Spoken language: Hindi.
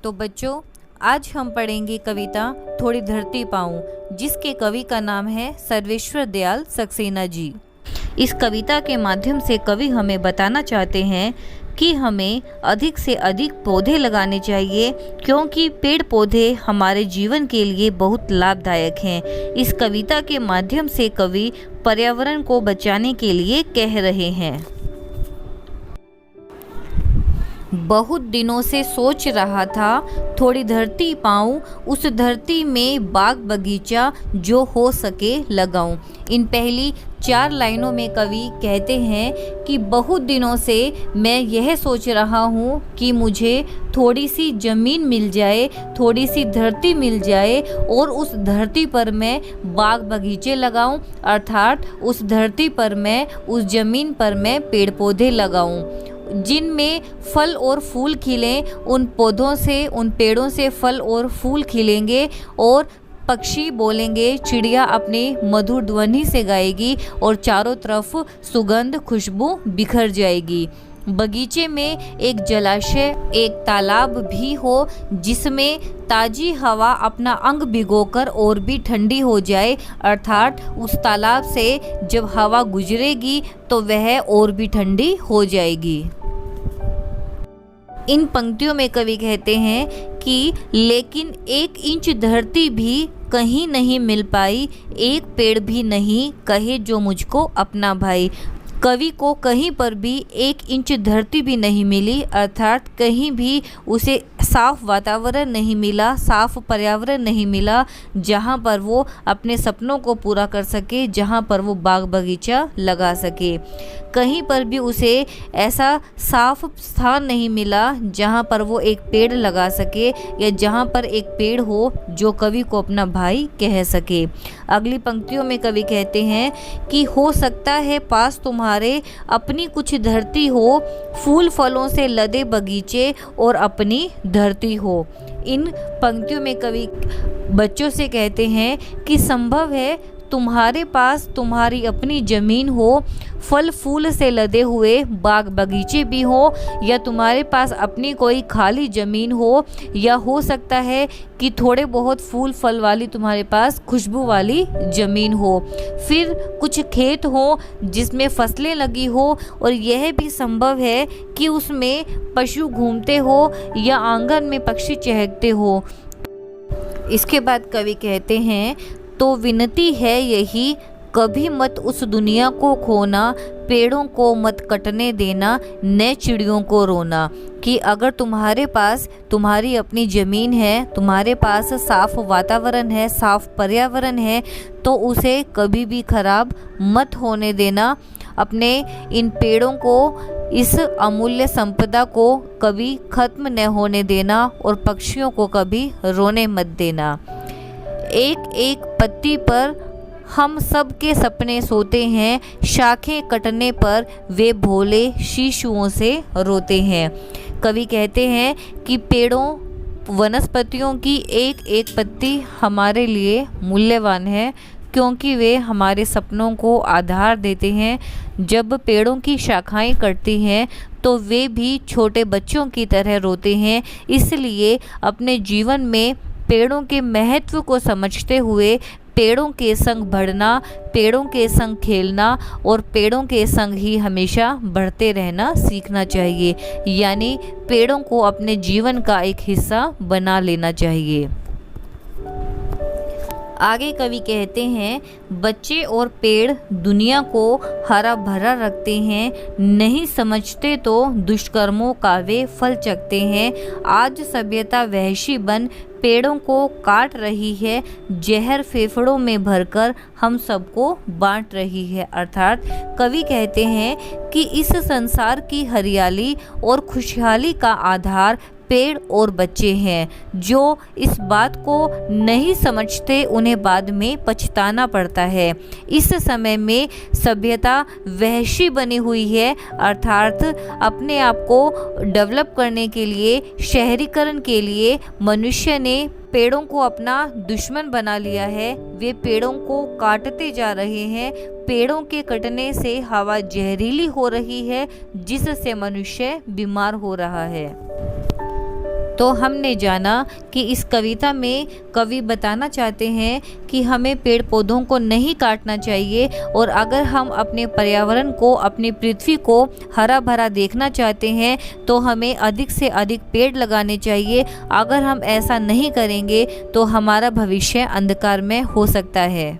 तो बच्चों, आज हम पढ़ेंगे कविता थोड़ी धरती पाऊं, जिसके कवि का नाम है सर्वेश्वर दयाल सक्सेना जी। इस कविता के माध्यम से कवि हमें बताना चाहते हैं कि हमें अधिक से अधिक पौधे लगाने चाहिए, क्योंकि पेड़ पौधे हमारे जीवन के लिए बहुत लाभदायक हैं। इस कविता के माध्यम से कवि पर्यावरण को बचाने के लिए कह रहे हैं। बहुत दिनों से सोच रहा था, थोड़ी धरती पाऊं, उस धरती में बाग बगीचा जो हो सके लगाऊं। इन पहली 4 लाइनों में कवि कहते हैं कि बहुत दिनों से मैं यह सोच रहा हूँ कि मुझे थोड़ी सी ज़मीन मिल जाए, थोड़ी सी धरती मिल जाए और उस धरती पर मैं बाग बगीचे लगाऊं, अर्थात उस धरती पर मैं, उस ज़मीन पर मैं पेड़ पौधे लगाऊं, जिनमें फल और फूल खिलें। उन पौधों से, उन पेड़ों से फल और फूल खिलेंगे और पक्षी बोलेंगे, चिड़िया अपने मधुर ध्वनि से गाएगी और चारों तरफ सुगंध खुशबू बिखर जाएगी। बगीचे में एक जलाशय, एक तालाब भी हो, जिसमें ताज़ी हवा अपना अंग भिगोकर और भी ठंडी हो जाए, अर्थात उस तालाब से जब हवा गुजरेगी तो वह और भी ठंडी हो जाएगी। इन पंक्तियों में कवि कहते हैं कि लेकिन 1 इंच धरती भी कहीं नहीं मिल पाई, एक पेड़ भी नहीं कहे जो मुझको अपना भाई। कवि को कहीं पर भी 1 इंच धरती भी नहीं मिली, अर्थात कहीं भी उसे साफ वातावरण नहीं मिला, साफ पर्यावरण नहीं मिला, जहाँ पर वो अपने सपनों को पूरा कर सके, जहाँ पर वो बाग बगीचा लगा सके। कहीं पर भी उसे ऐसा साफ स्थान नहीं मिला जहाँ पर वो एक पेड़ लगा सके, या जहाँ पर एक पेड़ हो जो कवि को अपना भाई कह सके। अगली पंक्तियों में कवि कहते हैं कि हो सकता है पास तुम्हारे अपनी कुछ धरती हो, फूल फलों से लदे बगीचे और अपनी धरती हो। इन पंक्तियों में कवि बच्चों से कहते हैं कि संभव है तुम्हारे पास तुम्हारी अपनी ज़मीन हो, फल फूल से लदे हुए बाग बगीचे भी हो, या तुम्हारे पास अपनी कोई खाली ज़मीन हो, या हो सकता है कि थोड़े बहुत फूल फल वाली तुम्हारे पास खुशबू वाली ज़मीन हो, फिर कुछ खेत हो जिसमें फसलें लगी हो, और यह भी संभव है कि उसमें पशु घूमते हो या आंगन में पक्षी चहकते हो। इसके बाद कवि कहते हैं तो विनती है यही, कभी मत उस दुनिया को खोना, पेड़ों को मत कटने देना, न चिड़ियों को रोना। कि अगर तुम्हारे पास तुम्हारी अपनी ज़मीन है, तुम्हारे पास साफ वातावरण है, साफ पर्यावरण है, तो उसे कभी भी खराब मत होने देना। अपने इन पेड़ों को, इस अमूल्य संपदा को कभी ख़त्म न होने देना, और पक्षियों को कभी रोने मत देना। एक एक पत्ती पर हम सब के सपने सोते हैं, शाखें कटने पर वे भोले शिशुओं से रोते हैं। कवि कहते हैं कि पेड़ों, वनस्पतियों की एक एक पत्ती हमारे लिए मूल्यवान है, क्योंकि वे हमारे सपनों को आधार देते हैं। जब पेड़ों की शाखाएं कटती हैं तो वे भी छोटे बच्चों की तरह रोते हैं। इसलिए अपने जीवन में पेड़ों के महत्व को समझते हुए पेड़ों के संग बढ़ना, पेड़ों के संग खेलना और पेड़ों के संग ही हमेशा बढ़ते रहना सीखना चाहिए, यानी पेड़ों को अपने जीवन का एक हिस्सा बना लेना चाहिए। आगे कवि कहते हैं, बच्चे और पेड़ दुनिया को हरा भरा रखते हैं, नहीं समझते तो दुष्कर्मों का वे फल चखते हैं। आज सभ्यता वहशी बन पेड़ों को काट रही है, जहर फेफड़ों में भरकर हम सबको बांट रही है। अर्थात कवि कहते हैं कि इस संसार की हरियाली और खुशहाली का आधार पेड़ और बच्चे हैं। जो इस बात को नहीं समझते उन्हें बाद में पछताना पड़ता है। इस समय में सभ्यता वहशी बनी हुई है, अर्थात अपने आप को डेवलप करने के लिए, शहरीकरण के लिए मनुष्य ने पेड़ों को अपना दुश्मन बना लिया है। वे पेड़ों को काटते जा रहे हैं। पेड़ों के कटने से हवा जहरीली हो रही है, जिससे मनुष्य बीमार हो रहा है। तो हमने जाना कि इस कविता में कवि बताना चाहते हैं कि हमें पेड़ पौधों को नहीं काटना चाहिए, और अगर हम अपने पर्यावरण को, अपनी पृथ्वी को हरा भरा देखना चाहते हैं तो हमें अधिक से अधिक पेड़ लगाने चाहिए। अगर हम ऐसा नहीं करेंगे तो हमारा भविष्य अंधकार में हो सकता है।